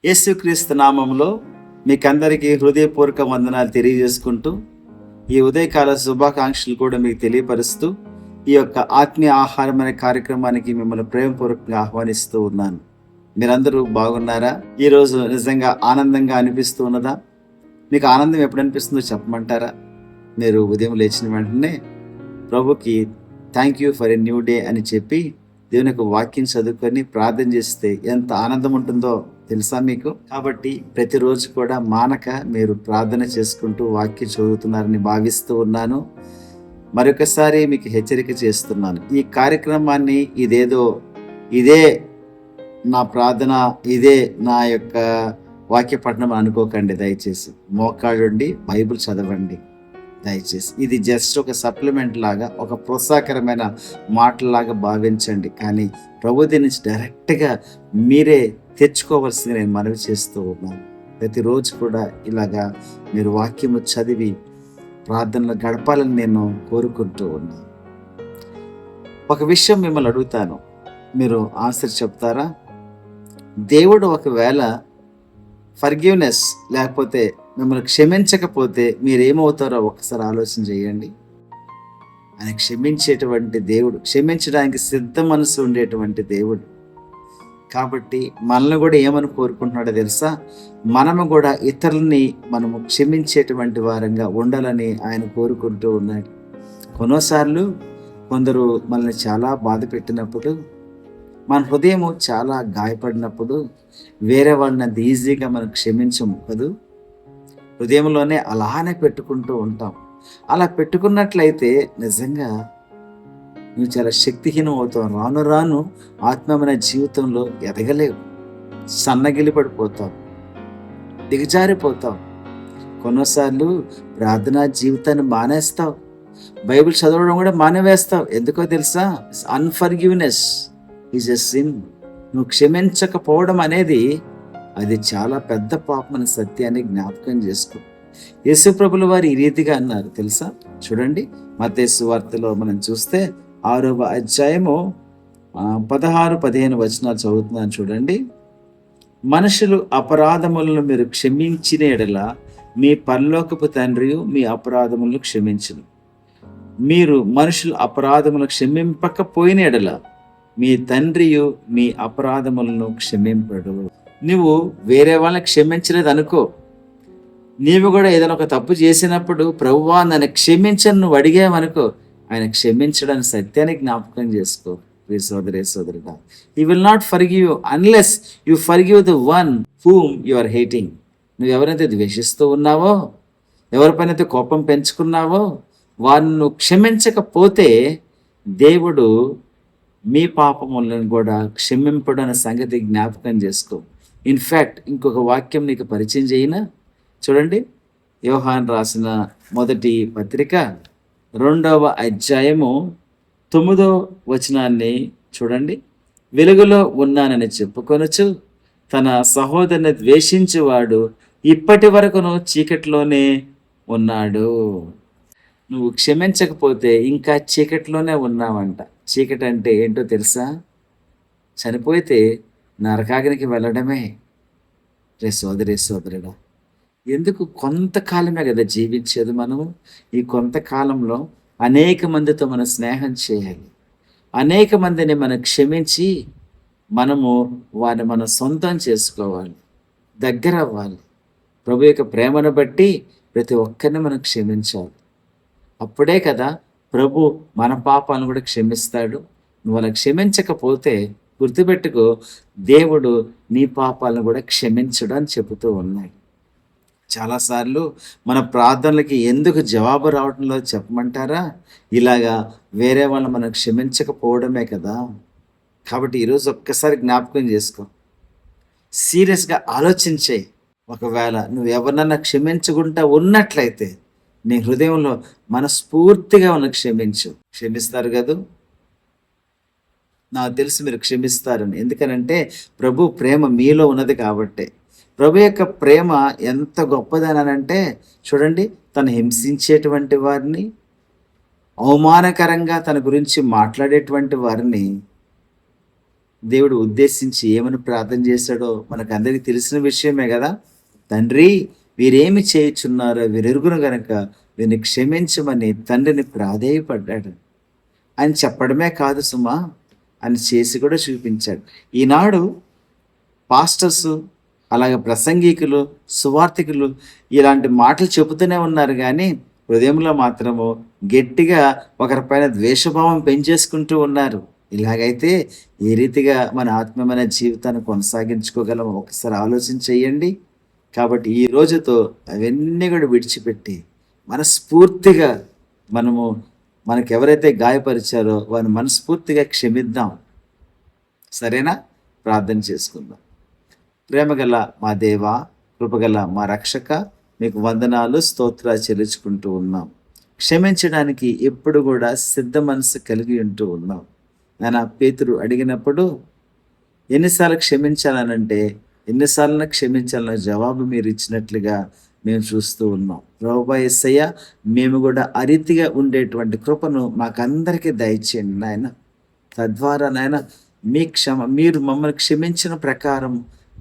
యేసుక్రీస్తు నామంలో మీకందరికీ హృదయపూర్వక వందనాలు తెలియజేసుకుంటూ ఈ ఉదయకాల శుభాకాంక్షలు కూడా మీకు తెలియపరుస్తూ ఈ యొక్క ఆత్మీయ ఆహారం అనే కార్యక్రమానికి మిమ్మల్ని ప్రేమపూర్వకంగా ఆహ్వానిస్తూ ఉన్నాను. మీరందరూ బాగున్నారా? ఈరోజు నిజంగా ఆనందంగా అనిపిస్తూ ఉన్నదా? మీకు ఆనందం ఎప్పుడు అనిపిస్తుందో చెప్పమంటారా? మీరు ఉదయం లేచిన వెంటనే ప్రభుకి thank you for a new day అని చెప్పి దేవుని యొక్క వాక్యం చదువుకొని ప్రార్థన చేస్తే ఎంత ఆనందం ఉంటుందో తెలుసా మీకు? కాబట్టి ప్రతిరోజు కూడా మానక మీరు ప్రార్థన చేసుకుంటూ వాక్యం చదువుతున్నారని భావిస్తూ ఉన్నాను. మరొకసారి మీకు హెచ్చరిక చేస్తున్నాను, ఈ కార్యక్రమాన్ని ఇదే నా ప్రార్థన, ఇదే నా యొక్క వాక్య పఠనం అనుకోకండి. దయచేసి మోకాళ్ళుండి బైబిల్ చదవండి. దయచేసి ఇది జస్ట్ ఒక సప్లిమెంట్ లాగా, ఒక ప్రోత్సాహకరమైన మాటలాగా భావించండి. కానీ ప్రభుత్వ నుంచి డైరెక్ట్గా మీరే తెచ్చుకోవాల్సింది నేను మనవి చేస్తూ ఉన్నాను. ప్రతిరోజు కూడా ఇలాగా మీరు వాక్యము చదివి ప్రార్థనలు గడపాలని నేను కోరుకుంటూ ఉన్నాను. ఒక విషయం మిమ్మల్ని అడుగుతాను, మీరు ఆన్సర్ చెప్తారా? దేవుడు ఒకవేళ ఫర్గివ్నెస్ లేకపోతే మిమ్మల్ని క్షమించకపోతే మీరేమవుతారో ఒకసారి ఆలోచన చేయండి. ఆయన క్షమించేటువంటి దేవుడు, క్షమించడానికి సిద్ధ మనసు ఉండేటువంటి దేవుడు. కాబట్టి మనల్ని కూడా ఏమని కోరుకుంటున్నాడో తెలుసా? మనము కూడా ఇతరులని మనము క్షమించేటువంటి వారంగా ఉండాలని ఆయన కోరుకుంటూ ఉన్నాడు. కొన్నిసార్లు కొందరు మనల్ని చాలా బాధ పెట్టినప్పుడు, మన హృదయం చాలా గాయపడినప్పుడు వేరే వాళ్ళని అంత ఈజీగా మనం క్షమించము కదూ. హృదయంలోనే అలానే పెట్టుకుంటూ ఉంటాం. అలా పెట్టుకున్నట్లయితే నిజంగా నువ్వు చాలా శక్తిహీనం అవుతావు. రాను రాను ఆత్మమైన జీవితంలో ఎదగలేవు, సన్నగిలి పడిపోతావు, దిగజారిపోతావు. కొన్నిసార్లు ప్రార్థనా జీవితాన్ని మానేస్తావు, బైబిల్ చదవడం కూడా మానేవేస్తావు. ఎందుకో తెలుసా? Unforgiveness is a sin. నువ్వు క్షమించకపోవడం అనేది అది చాలా పెద్ద పాపం అనే సత్యాన్ని జ్ఞాపకం చేసుకో. యేసు ప్రభుల వారు ఈ రీతిగా అన్నారు తెలుసా? చూడండి, మత్తయి సువార్తలో మనం చూస్తే 6వ అధ్యాయము 16-15 వచనాలు చదువుతున్నాను చూడండి. మనుషులు అపరాధములను మీరు క్షమించిన ఎడల మీ పరలోకపు తండ్రి మీ అపరాధములను క్షమించును. మీరు మనుషులు అపరాధములను క్షమింపకపోయిన ఎడల మీ తండ్రియు మీ అపరాధములను క్షమింపడు. నువ్వు వేరే వాళ్ళని క్షమించలేదు అనుకో, నీవు కూడా ఏదైనా ఒక తప్పు చేసినప్పుడు ప్రభువా నన్ను క్షమించని నువ్వు అడిగావనుకో, ఆయన క్షమించడానికి సత్యాన్ని జ్ఞాపకం చేసుకో. సోదరే సోదరుడా, he will not forgive you unless you forgive the one whom you are hating. నువ్వు ఎవరైతే ద్వేషిస్తూ ఉన్నావో, ఎవరిపైనైతే కోపం పెంచుకున్నావో వారిని నువ్వు క్షమించకపోతే దేవుడు మీ పాపములను కూడా క్షమింపడు అనే సంగతి జ్ఞాపకం చేసుకో. ఇన్ఫ్యాక్ట్ ఇంకొక వాక్యం నీకు పరిచయం చేయనా? చూడండి, యోహాను రాసిన మొదటి పత్రిక 2వ అధ్యాయము 9వ వచనాన్ని చూడండి. వెలుగులో ఉన్నానని చెప్పుకొనొచ్చు తన సహోదరుని ద్వేషించువాడు ఇప్పటి వరకును చీకటిలోనే ఉన్నాడు. నువ్వు క్షమించకపోతే ఇంకా చీకటిలోనే ఉన్నావంట. చీకటి అంటే ఏంటో తెలుసా? చనిపోతే నరకాగ్నికి వెళ్ళడమే. సోదరి సోదరుడా, ఎందుకు? కొంతకాలమే కదా జీవించేది మనము. ఈ కొంతకాలంలో అనేక మందితో మనం స్నేహం చేయాలి, అనేక మందిని మనం క్షమించి మనము వారిని మనం సొంతం చేసుకోవాలి, దగ్గర అవ్వాలి. ప్రభు యొక్క ప్రేమను బట్టి ప్రతి ఒక్కరిని మనం క్షమించాలి. అప్పుడే కదా ప్రభు మన పాపాలను కూడా క్షమిస్తాడు. నువ్వు అలా క్షమించకపోతే గుర్తుపెట్టుకో, దేవుడు నీ పాపాలను కూడా క్షమించడు అని చెబుతూ ఉన్నాడు. చాలాసార్లు మన ప్రార్థనలకి ఎందుకు జవాబు రావడంలో చెప్పమంటారా? ఇలాగా వేరే వాళ్ళని మనం క్షమించకపోవడమే కదా. కాబట్టి ఈరోజు ఒక్కసారి జ్ఞాపకం చేసుకో, సీరియస్గా ఆలోచించే. ఒకవేళ నువ్వు ఎవరినన్నా క్షమించకుండా ఉన్నట్లయితే నీ హృదయంలో మనస్ఫూర్తిగా ఉన్న క్షమిస్తారు కదూ. నాకు తెలుసు మీరు క్షమిస్తారని. ఎందుకనంటే ప్రభు ప్రేమ మీలో ఉన్నది కాబట్టి. ప్రభు యొక్క ప్రేమ ఎంత గొప్పదనంటే చూడండి, తను హింసించేటువంటి వారిని, అవమానకరంగా తన గురించి మాట్లాడేటువంటి వారిని దేవుడు ఉద్దేశించి ఏమని ప్రార్థన చేశాడో మనకు అందరికీ తెలిసిన విషయమే కదా. తండ్రి, వీరేమి చేయుచున్నారో వీరెరుగును గనక వీరిని క్షమించమని తండ్రిని ప్రాధేయపడ్డాడు. అని చెప్పడమే కాదు సుమా, అని చేసి కూడా చూపించాడు. ఈనాడు పాస్టర్స్, అలాగే ప్రసంగికులు, సువార్థికులు ఇలాంటి మాటలు చెబుతూనే ఉన్నారు, కానీ హృదయంలో మాత్రము గట్టిగా ఒకరిపైన ద్వేషభావం పెంచేసుకుంటూ ఉన్నారు. ఇలాగైతే ఏ రీతిగా మన ఆత్మీయమైన జీవితాన్ని కొనసాగించుకోగలం ఒకసారి ఆలోచన చేయండి. కాబట్టి ఈ రోజుతో అవన్నీ కూడా విడిచిపెట్టి మనస్ఫూర్తిగా మనకు ఎవరైతే గాయపరిచారో వారిని మనస్ఫూర్తిగా క్షమిద్దాం. సరేనా? ప్రార్థన చేసుకుందాం. ప్రేమగల మా దేవ, కృపగల మా రక్షక, మీకు వందనాలు, స్తోత్రాలు చెల్లించుకుంటూ ఉన్నాం. క్షమించడానికి ఎప్పుడు కూడా సిద్ధ మనసు కలిగి ఉంటూ ఉన్నాం. నాన్న, పేతురు అడిగినప్పుడు ఎన్నిసార్లు క్షమించాలనంటే ఎన్నిసార్లు క్షమించాలన్న జవాబు మీరు ఇచ్చినట్లుగా మేము చూస్తూ ఉన్నాం. ప్రభువా యేసయ్య, మేము కూడా ఆ రీతిగా ఉండేటువంటి కృపను మాకందరికీ దయచేయండి నాయన. తద్వారా నాయన మీరు మమ్మల్ని క్షమించిన ప్రకారం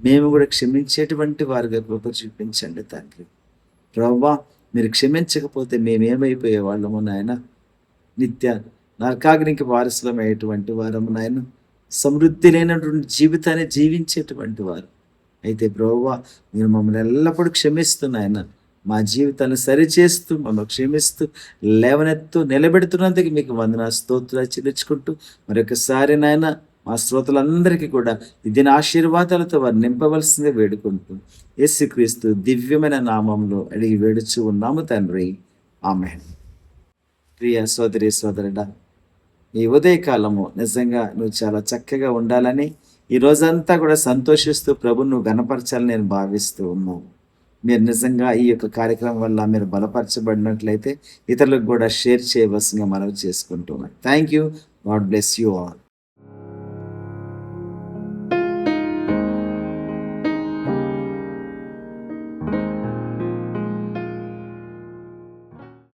మేము కూడా క్షమించేటువంటి వారిగా కృప చూపించండి తండ్రి. ప్రభువా, మీరు క్షమించకపోతే మేమేమైపోయే వాళ్ళము నాయన. నిత్య నరకాగ్నికి వారసులమయ్యేటువంటి వారము నాయన. సమృద్ధి లేనటువంటి జీవితాన్ని జీవించేటువంటి వారు అయితే ప్రభువా, మీరు మమ్మల్ని ఎల్లప్పుడూ క్షమిస్తున్నాయన. మా జీవితాన్ని సరిచేస్తూ మమ్మల్ని క్షమిస్తూ లేవనెత్తు నిలబెడుతున్నందుకు మీకు వందనాలు, స్తోత్రాలు చెల్లించుకుంటూ మరొకసారి నాయన మా శ్రోతలందరికీ కూడా ఇది ఆశీర్వాదాలతో వారు నింపవలసిందే వేడుకుంటూ యేసుక్రీస్తు దివ్యమైన నామంలో అడిగి వేడుచూ ఉన్నాము తండ్రి. ఆమేన్. ప్రియ సోదరి సోదరుడా, ఈ ఉదయకాలము నిజంగా నువ్వు చాలా చక్కగా ఉండాలని, ఈ రోజంతా కూడా సంతోషిస్తూ ప్రభువును నువ్వు గణపరచాలని నేను భావిస్తూ ఉన్నాను. మీరు నిజంగా ఈ యొక్క కార్యక్రమం వల్ల మీరు బలపరచబడినట్లయితే ఇతరులకు కూడా షేర్ చేయవలసిందిగా మనవి చేసుకుంటున్నాను. Thank you. God bless you all.